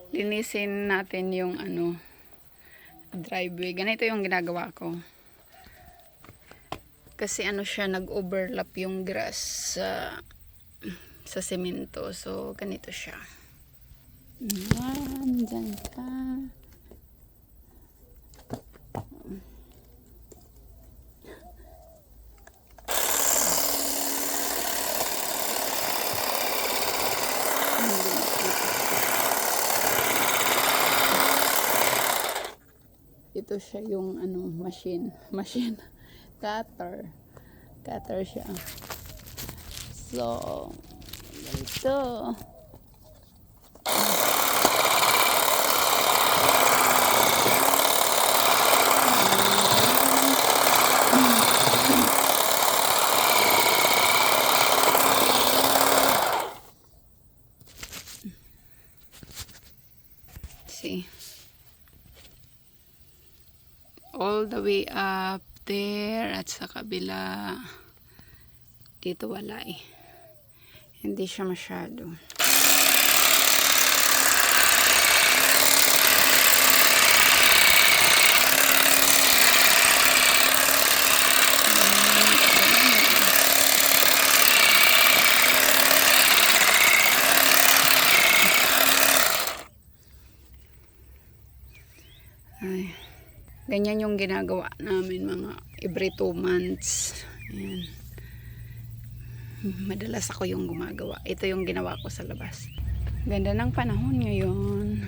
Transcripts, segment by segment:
linisin natin yung driveway. Ganito yung ginagawa ko. Kasi siya, nag-overlap yung grass sa semento. So, ganito siya. Yan, dyan ka. Ito siya yung machine cutter siya. So ito see, all the way up there at sa kabila. Dito wala eh. Hindi siya masyado. Ay, ganyan yung ginagawa namin mga every 2 months. Ayan. Madalas ako yung gumagawa. Ito yung ginawa ko sa labas. Ganda ng panahon ngayon.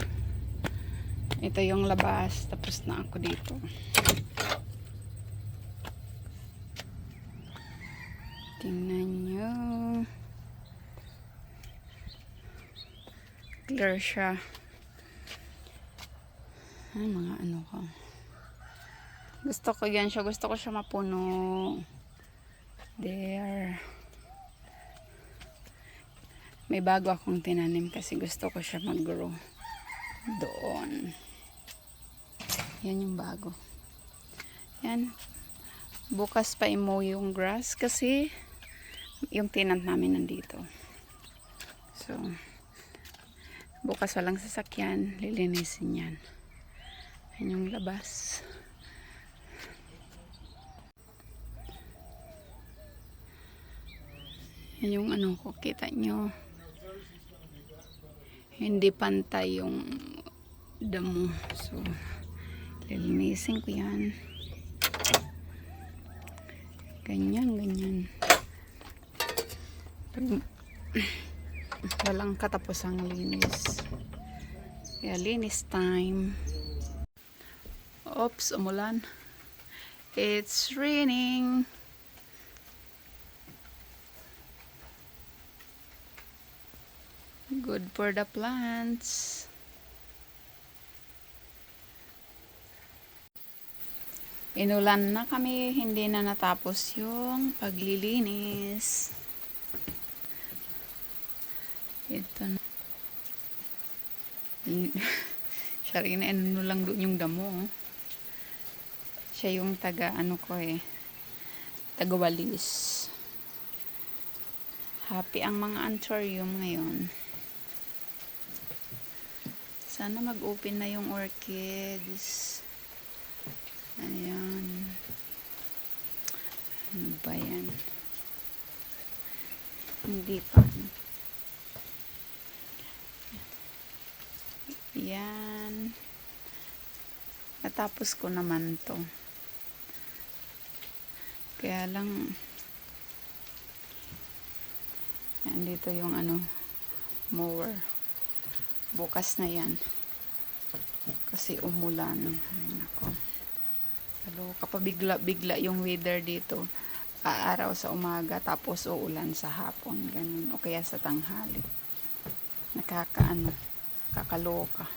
Ito yung labas. Tapos na ako dito. Tingnan nyo. Clear siya. Ay, mga ko. Gusto ko yan siya. Gusto ko siya mapuno. There. May bago akong tinanim kasi gusto ko siya mag-grow doon. Yan yung bago. Yan. Bukas pa i-mow yung grass kasi yung tenant namin nandito. So, bukas walang sasakyan. Lilinisin yan. Yan yung labas. Yan yung ko. Kita nyo. Hindi pantay yung damo. So, lilinisin ko yan. Ganyan. Walang katapusang linis. Kaya linis time. Oops, umulan. It's raining. Good for the plants. Inulan na kami, hindi na natapos yung paglilinis. Ito na. Siya rin lang doon yung damo. Siya yung taga taga-walis. Happy ang mga anthurium ngayon. Sana mag-open na yung orchids. Ayan. Ano ba yan? Hindi pa. Yan. Natapos ko naman to. Kaya lang yan, dito yung mower. Bukas na yan. Kasi umulan. Ay, nako. Halo, kapag bigla yung weather dito, aaraw sa umaga, tapos uulan sa hapon. Ganun. O kaya sa tanghali. Kakaloka.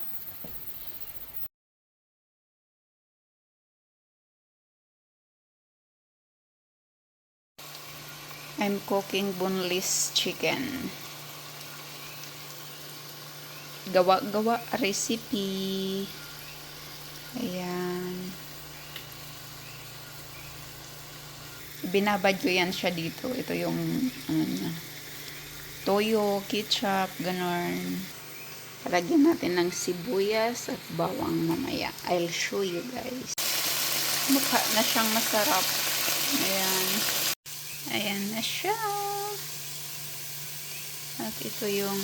I'm cooking boneless chicken. Gawa recipe. Ayan. Binabadyo yan siya dito. Ito yung toyo, ketchup, ganon. lalagyan natin ng sibuyas at bawang mamaya. I'll show you guys. Mukha na siyang masarap. Ayan. Ayan na siya. At ito yung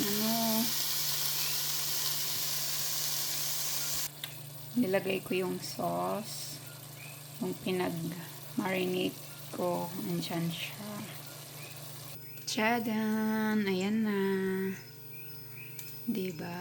nilagay ko yung sauce. Yung pinag-marinate ko. Andyan siya. Tchadan! Ayan na. Diba?